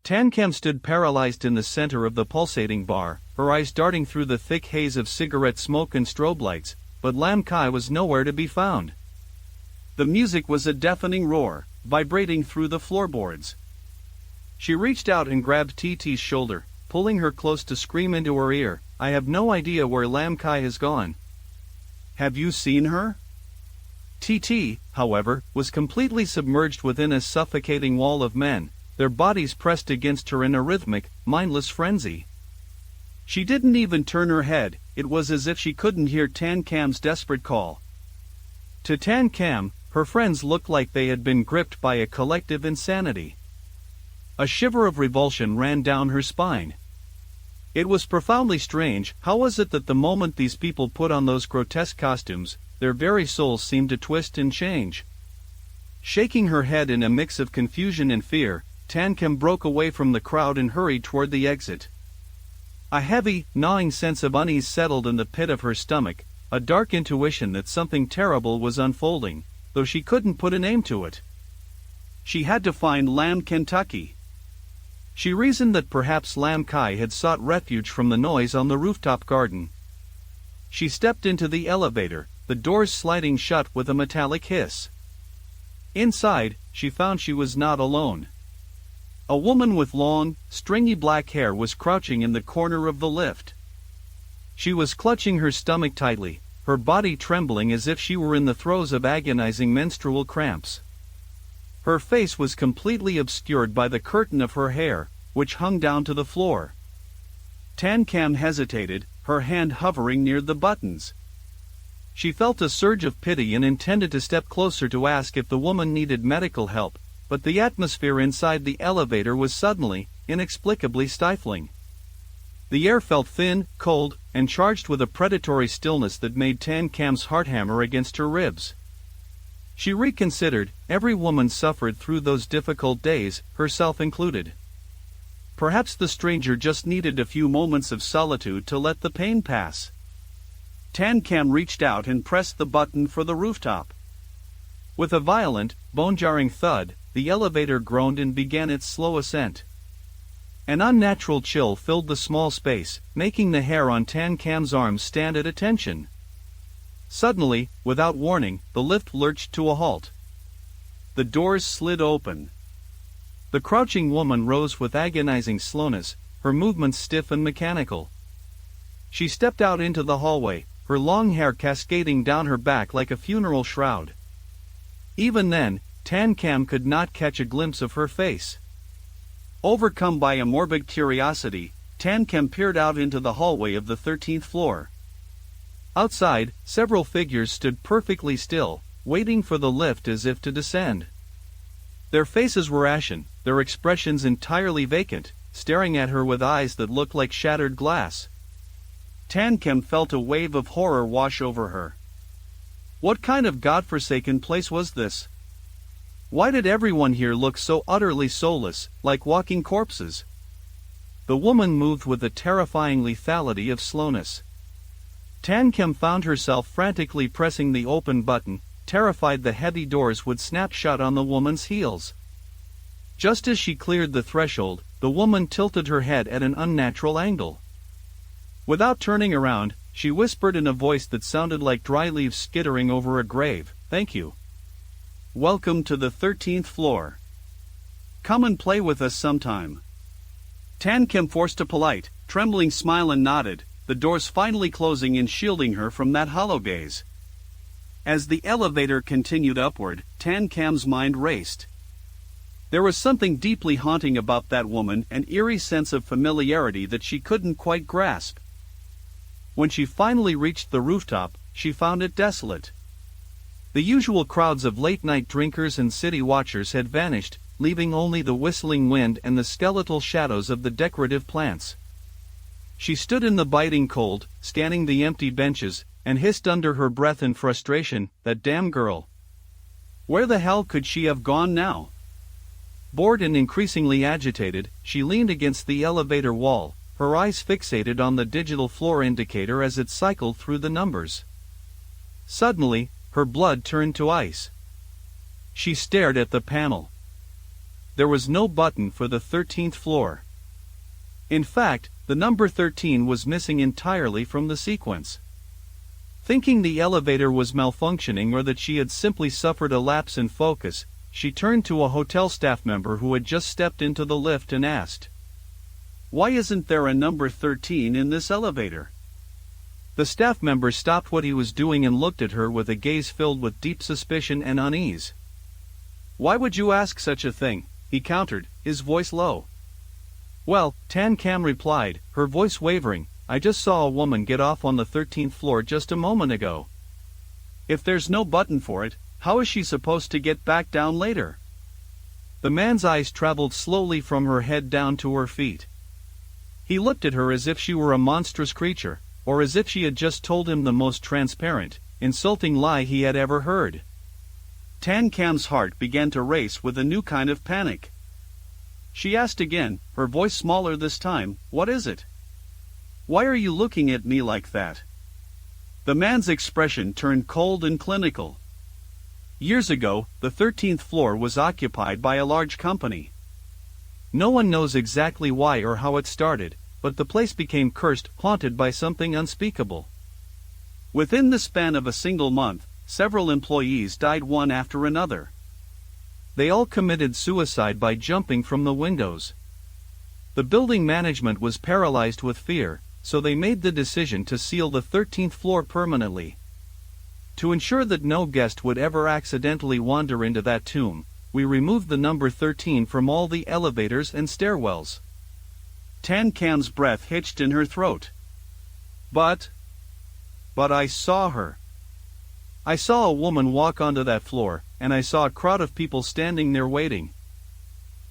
Tan Kam stood paralyzed in the center of the pulsating bar, her eyes darting through the thick haze of cigarette smoke and strobe lights, but Lam Ky was nowhere to be found. The music was a deafening roar, vibrating through the floorboards. She reached out and grabbed Thi Thi's shoulder, pulling her close to scream into her ear, "I have no idea where Lam Ky has gone." "Have you seen her?" Thi Thi, however, was completely submerged within a suffocating wall of men, their bodies pressed against her in a rhythmic, mindless frenzy. She didn't even turn her head, it was as if she couldn't hear Tan Kam's desperate call. To Tan Kam, her friends looked like they had been gripped by a collective insanity. A shiver of revulsion ran down her spine. It was profoundly strange. How was it that the moment these people put on those grotesque costumes, their very souls seemed to twist and change? Shaking her head in a mix of confusion and fear, Tan Kam broke away from the crowd and hurried toward the exit. A heavy, gnawing sense of unease settled in the pit of her stomach, a dark intuition that something terrible was unfolding, though she couldn't put a name to it. She had to find Lam Ky. She reasoned that perhaps Lam Ky had sought refuge from the noise on the rooftop garden. She stepped into the elevator, the doors sliding shut with a metallic hiss. Inside, she found she was not alone. A woman with long, stringy black hair was crouching in the corner of the lift. She was clutching her stomach tightly, her body trembling as if she were in the throes of agonizing menstrual cramps. Her face was completely obscured by the curtain of her hair, which hung down to the floor. Tan Kam hesitated, her hand hovering near the buttons. She felt a surge of pity and intended to step closer to ask if the woman needed medical help, but the atmosphere inside the elevator was suddenly, inexplicably stifling. The air felt thin, cold, and charged with a predatory stillness that made Tan Kam's heart hammer against her ribs. She reconsidered. Every woman suffered through those difficult days, herself included. Perhaps the stranger just needed a few moments of solitude to let the pain pass. Tan Kam reached out and pressed the button for the rooftop. With a violent, bone-jarring thud, the elevator groaned and began its slow ascent. An unnatural chill filled the small space, making the hair on Tan Kam's arms stand at attention. Suddenly, without warning, the lift lurched to a halt. The doors slid open. The crouching woman rose with agonizing slowness, her movements stiff and mechanical. She stepped out into the hallway, her long hair cascading down her back like a funeral shroud. Even then, Tan Kam could not catch a glimpse of her face. Overcome by a morbid curiosity, Tan Kam peered out into the hallway of the 13th floor. Outside, several figures stood perfectly still, waiting for the lift as if to descend. Their faces were ashen, their expressions entirely vacant, staring at her with eyes that looked like shattered glass. Tan Kam felt a wave of horror wash over her. What kind of godforsaken place was this? Why did everyone here look so utterly soulless, like walking corpses? The woman moved with a terrifying lethality of slowness. Tan Kam found herself frantically pressing the open button, terrified the heavy doors would snap shut on the woman's heels. Just as she cleared the threshold, the woman tilted her head at an unnatural angle. Without turning around, she whispered in a voice that sounded like dry leaves skittering over a grave, "Thank you. Welcome to the 13th floor. Come and play with us sometime." Tan Kam forced a polite, trembling smile and nodded, the doors finally closing and shielding her from that hollow gaze. As the elevator continued upward, Tan Kam's mind raced. There was something deeply haunting about that woman, an eerie sense of familiarity that she couldn't quite grasp. When she finally reached the rooftop, she found it desolate. The usual crowds of late-night drinkers and city watchers had vanished, leaving only the whistling wind and the skeletal shadows of the decorative plants. She stood in the biting cold, scanning the empty benches, and hissed under her breath in frustration, "That damn girl. Where the hell could she have gone now?" Bored and increasingly agitated, she leaned against the elevator wall, her eyes fixated on the digital floor indicator as it cycled through the numbers. Suddenly, her blood turned to ice. She stared at the panel. there was no button for the 13th floor. In fact, the number 13 was missing entirely from the sequence. Thinking the elevator was malfunctioning or that she had simply suffered a lapse in focus, she turned to a hotel staff member who had just stepped into the lift and asked, "Why isn't there a number 13 in this elevator?" The staff member stopped what he was doing and looked at her with a gaze filled with deep suspicion and unease. "Why would you ask such a thing?" he countered, his voice low. "Well," Tan Cam replied, her voice wavering, "I just saw a woman get off on the 13th floor just a moment ago. If there's no button for it, how is she supposed to get back down later?" The man's eyes traveled slowly from her head down to her feet. He looked at her as if she were a monstrous creature, or as if she had just told him the most transparent, insulting lie he had ever heard. Tan Cam's heart began to race with a new kind of panic. She asked again, her voice smaller this time, "What is it? Why are you looking at me like that?" The man's expression turned cold and clinical. Years ago, the 13th floor was occupied by a large company. No one knows exactly why or how it started, but the place became cursed, haunted by something unspeakable. Within the span of a single month, several employees died one after another. They all committed suicide by jumping from the windows. The building management was paralyzed with fear, so they made the decision to seal the 13th floor permanently. To ensure that no guest would ever accidentally wander into that tomb, we removed the number 13 from all the elevators and stairwells. Tan Cam's breath hitched in her throat. But I saw her. I saw a woman walk onto that floor, and I saw a crowd of people standing there waiting.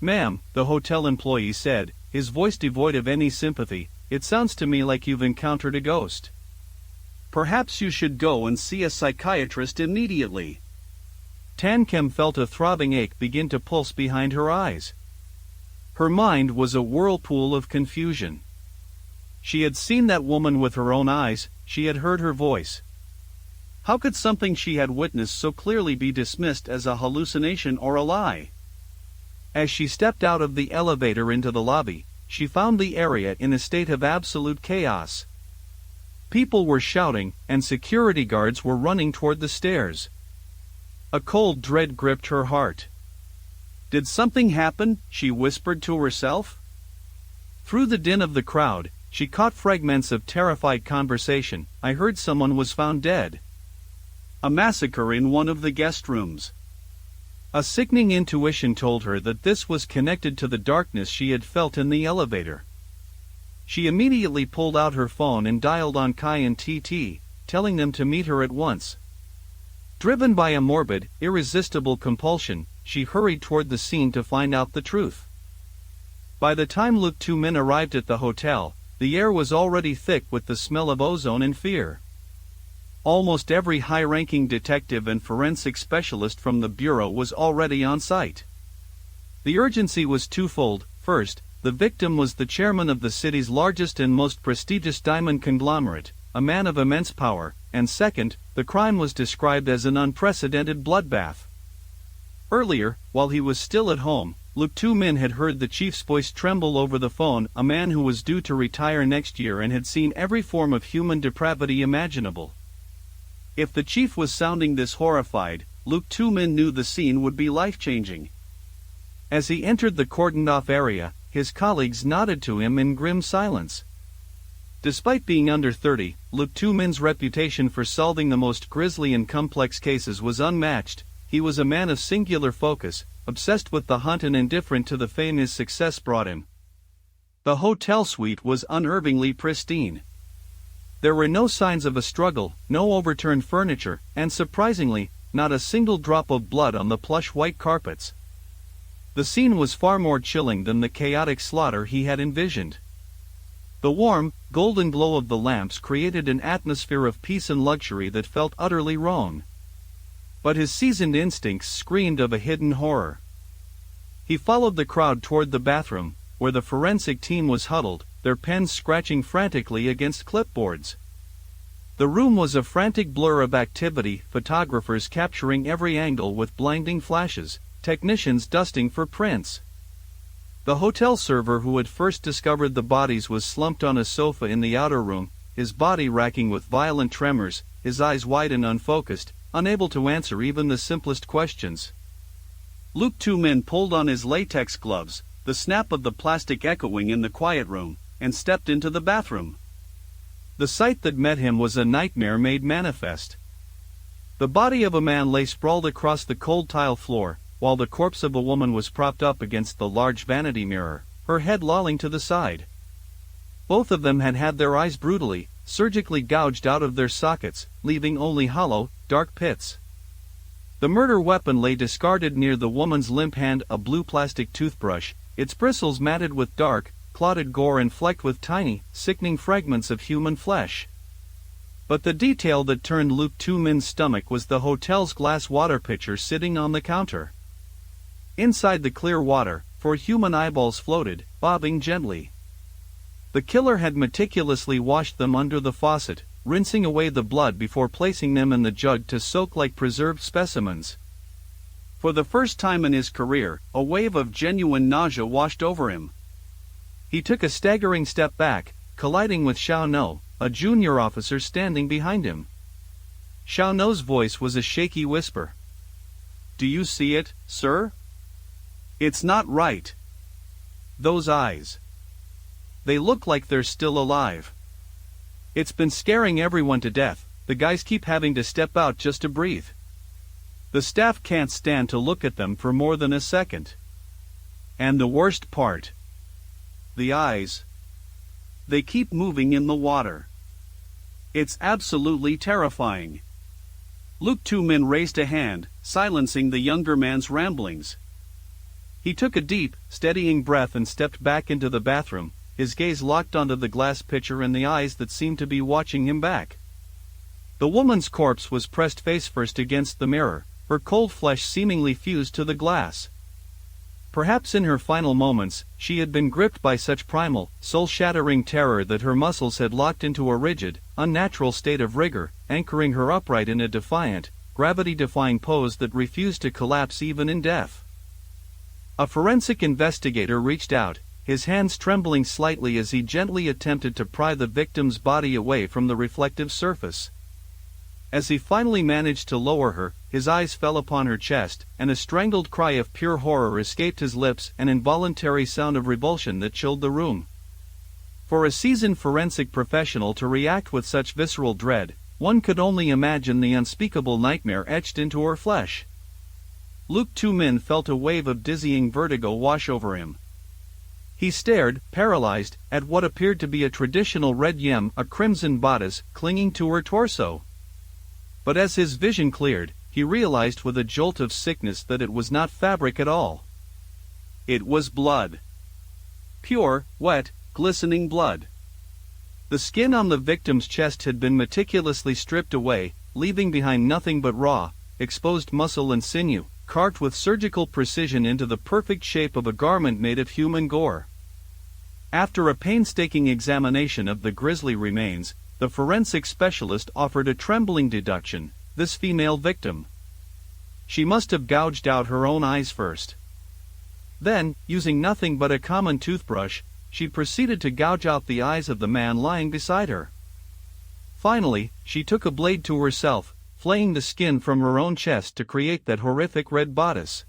"Ma'am," the hotel employee said, his voice devoid of any sympathy, "it sounds to me like you've encountered a ghost. Perhaps you should go and see a psychiatrist immediately." Tan Cam felt a throbbing ache begin to pulse behind her eyes. Her mind was a whirlpool of confusion. She had seen that woman with her own eyes, she had heard her voice. How could something she had witnessed so clearly be dismissed as a hallucination or a lie? As she stepped out of the elevator into the lobby, she found the area in a state of absolute chaos. People were shouting, and security guards were running toward the stairs. A cold dread gripped her heart. "Did something happen?" she whispered to herself. Through the din of the crowd, she caught fragments of terrified conversation. "I heard someone was found dead. A massacre in one of the guest rooms." A sickening intuition told her that this was connected to the darkness she had felt in the elevator. She immediately pulled out her phone and dialed on Ky and Thi Thi, telling them to meet her at once. Driven by a morbid, irresistible compulsion, she hurried toward the scene to find out the truth. By the time Lam Ky arrived at the hotel, the air was already thick with the smell of ozone and fear. Almost every high-ranking detective and forensic specialist from the bureau was already on site. The urgency was twofold. First, the victim was the chairman of the city's largest and most prestigious diamond conglomerate, a man of immense power, and second, the crime was described as an unprecedented bloodbath. Earlier, while he was still at home, Lam Ky had heard the chief's voice tremble over the phone, a man who was due to retire next year and had seen every form of human depravity imaginable. If the chief was sounding this horrified, Lam Ky knew the scene would be life-changing. As he entered the cordoned-off area, his colleagues nodded to him in grim silence. Despite being under 30, Lam Ky's reputation for solving the most grisly and complex cases was unmatched. He was a man of singular focus, obsessed with the hunt and indifferent to the fame his success brought him. The hotel suite was unnervingly pristine. There were no signs of a struggle, no overturned furniture, and surprisingly, not a single drop of blood on the plush white carpets. The scene was far more chilling than the chaotic slaughter he had envisioned. The warm, golden glow of the lamps created an atmosphere of peace and luxury that felt utterly wrong. But his seasoned instincts screamed of a hidden horror. He followed the crowd toward the bathroom, where the forensic team was huddled, their pens scratching frantically against clipboards. The room was a frantic blur of activity, photographers capturing every angle with blinding flashes, technicians dusting for prints. The hotel server who had first discovered the bodies was slumped on a sofa in the outer room, his body racking with violent tremors, his eyes wide and unfocused, unable to answer even the simplest questions. Luke Two Men pulled on his latex gloves, the snap of the plastic echoing in the quiet room, and stepped into the bathroom. The sight that met him was a nightmare made manifest. The body of a man lay sprawled across the cold tile floor, while the corpse of a woman was propped up against the large vanity mirror, her head lolling to the side. Both of them had had their eyes brutally, surgically gouged out of their sockets, leaving only hollow, dark pits. The murder weapon lay discarded near the woman's limp hand, a blue plastic toothbrush, its bristles matted with dark, clotted gore and flecked with tiny, sickening fragments of human flesh. But the detail that turned Luke Two Men's stomach was the hotel's glass water pitcher sitting on the counter. Inside the clear water, 4 human eyeballs floated, bobbing gently. The killer had meticulously washed them under the faucet, rinsing away the blood before placing them in the jug to soak like preserved specimens. For the first time in his career, a wave of genuine nausea washed over him. He took a staggering step back, colliding with Xiao No, a junior officer standing behind him. Xiao No's voice was a shaky whisper. "Do you see it, sir? It's not right. Those eyes. They look like they're still alive. It's been scaring everyone to death, the guys keep having to step out just to breathe. The staff can't stand to look at them for more than a second. And the worst part. The eyes. They keep moving in the water. It's absolutely terrifying." Luke Two Men raised a hand, silencing the younger man's ramblings. He took a deep, steadying breath and stepped back into the bathroom, his gaze locked onto the glass pitcher and the eyes that seemed to be watching him back. The woman's corpse was pressed face first against the mirror, her cold flesh seemingly fused to the glass. Perhaps in her final moments, she had been gripped by such primal, soul-shattering terror that her muscles had locked into a rigid, unnatural state of rigor, anchoring her upright in a defiant, gravity-defying pose that refused to collapse even in death. A forensic investigator reached out, his hands trembling slightly as he gently attempted to pry the victim's body away from the reflective surface. As he finally managed to lower her, his eyes fell upon her chest, and a strangled cry of pure horror escaped his lips, an involuntary sound of revulsion that chilled the room. For a seasoned forensic professional to react with such visceral dread, one could only imagine the unspeakable nightmare etched into her flesh. Luke Two Men felt a wave of dizzying vertigo wash over him. He stared, paralyzed, at what appeared to be a traditional red yem, a crimson bodice, clinging to her torso. But as his vision cleared, he realized with a jolt of sickness that it was not fabric at all. It was blood. Pure, wet, glistening blood. The skin on the victim's chest had been meticulously stripped away, leaving behind nothing but raw, exposed muscle and sinew, carved with surgical precision into the perfect shape of a garment made of human gore. After a painstaking examination of the grisly remains, the forensic specialist offered a trembling deduction: this female victim. She must have gouged out her own eyes first. Then, using nothing but a common toothbrush, she proceeded to gouge out the eyes of the man lying beside her. Finally, she took a blade to herself, flaying the skin from her own chest to create that horrific red bodice.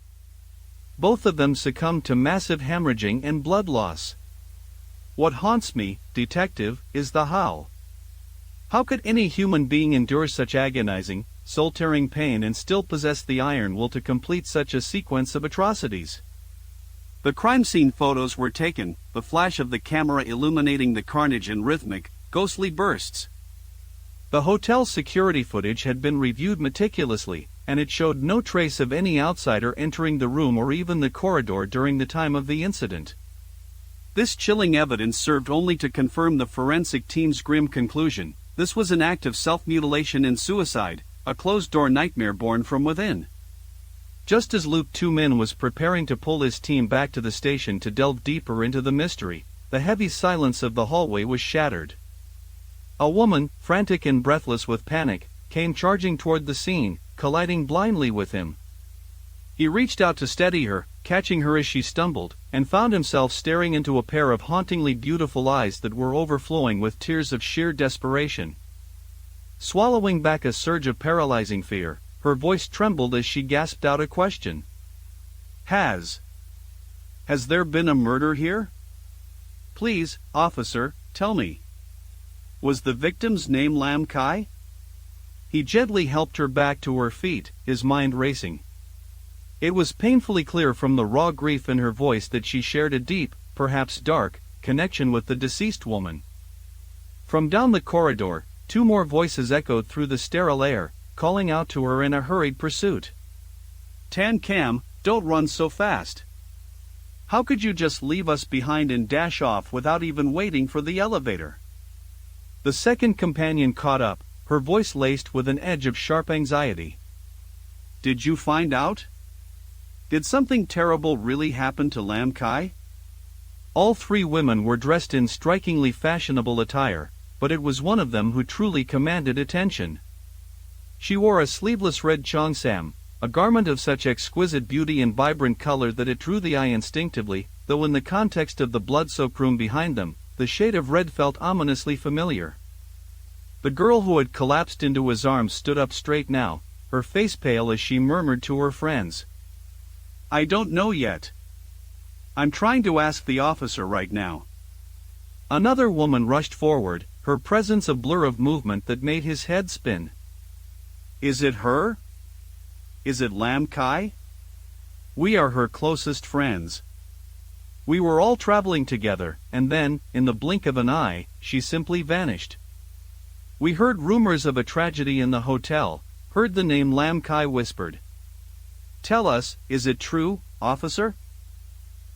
Both of them succumbed to massive hemorrhaging and blood loss. What haunts me, detective, is the how. How could any human being endure such agonizing, soul-tearing pain and still possess the iron will to complete such a sequence of atrocities? The crime scene photos were taken, the flash of the camera illuminating the carnage in rhythmic, ghostly bursts. The hotel's security footage had been reviewed meticulously, and it showed no trace of any outsider entering the room or even the corridor during the time of the incident. This chilling evidence served only to confirm the forensic team's grim conclusion: this was an act of self-mutilation and suicide, a closed-door nightmare born from within. Just as Luke Two Men was preparing to pull his team back to the station to delve deeper into the mystery, the heavy silence of the hallway was shattered. A woman, frantic and breathless with panic, came charging toward the scene, colliding blindly with him. He reached out to steady her, catching her as she stumbled, and found himself staring into a pair of hauntingly beautiful eyes that were overflowing with tears of sheer desperation. Swallowing back a surge of paralyzing fear, her voice trembled as she gasped out a question. Has there been a murder here? Please, officer, tell me. Was the victim's name Lam Ky? He gently helped her back to her feet, his mind racing. It was painfully clear from the raw grief in her voice that she shared a deep, perhaps dark, connection with the deceased woman. From down the corridor, two more voices echoed through the sterile air, calling out to her in a hurried pursuit. Tan Cam, don't run so fast. How could you just leave us behind and dash off without even waiting for the elevator? The second companion caught up, her voice laced with an edge of sharp anxiety. Did you find out? Did something terrible really happen to Lam Ky? All three women were dressed in strikingly fashionable attire, but it was one of them who truly commanded attention. She wore a sleeveless red cheongsam, a garment of such exquisite beauty and vibrant color that it drew the eye instinctively, though in the context of the blood-soaked room behind them, the shade of red felt ominously familiar. The girl who had collapsed into his arms stood up straight now, her face pale as she murmured to her friends. I don't know yet. I'm trying to ask the officer right now. Another woman rushed forward, her presence a blur of movement that made his head spin. Is it her? Is it Lam Ky? We are her closest friends. We were all traveling together, and then, in the blink of an eye, she simply vanished. We heard rumors of a tragedy in the hotel, heard the name Lam Ky whispered. Tell us, is it true, officer?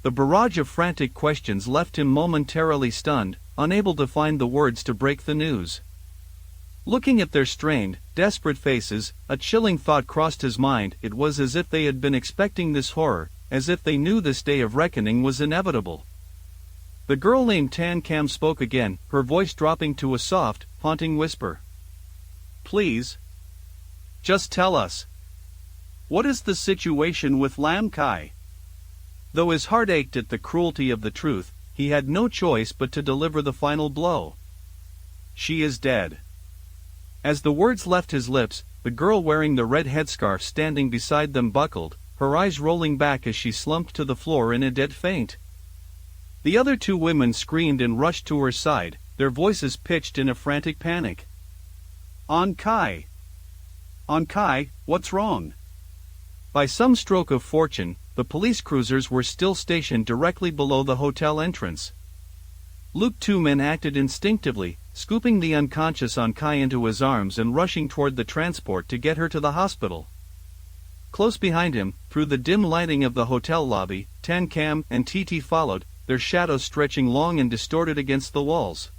The barrage of frantic questions left him momentarily stunned, unable to find the words to break the news. Looking at their strained, desperate faces, a chilling thought crossed his mind. It was as if they had been expecting this horror, as if they knew this day of reckoning was inevitable. The girl named Tan Cam spoke again, her voice dropping to a soft, haunting whisper. Please. Just tell us. What is the situation with Lam Ky? Though his heart ached at the cruelty of the truth, he had no choice but to deliver the final blow. She is dead. As the words left his lips, the girl wearing the red headscarf standing beside them buckled, her eyes rolling back as she slumped to the floor in a dead faint. The other two women screamed and rushed to her side, their voices pitched in a frantic panic. On Ky, what's wrong? By some stroke of fortune, the police cruisers were still stationed directly below the hotel entrance. Luke's two men acted instinctively, scooping the unconscious On Ky into his arms and rushing toward the transport to get her to the hospital. Close behind him, through the dim lighting of the hotel lobby, Tan Cam and Thi Thi followed, their shadows stretching long and distorted against the walls.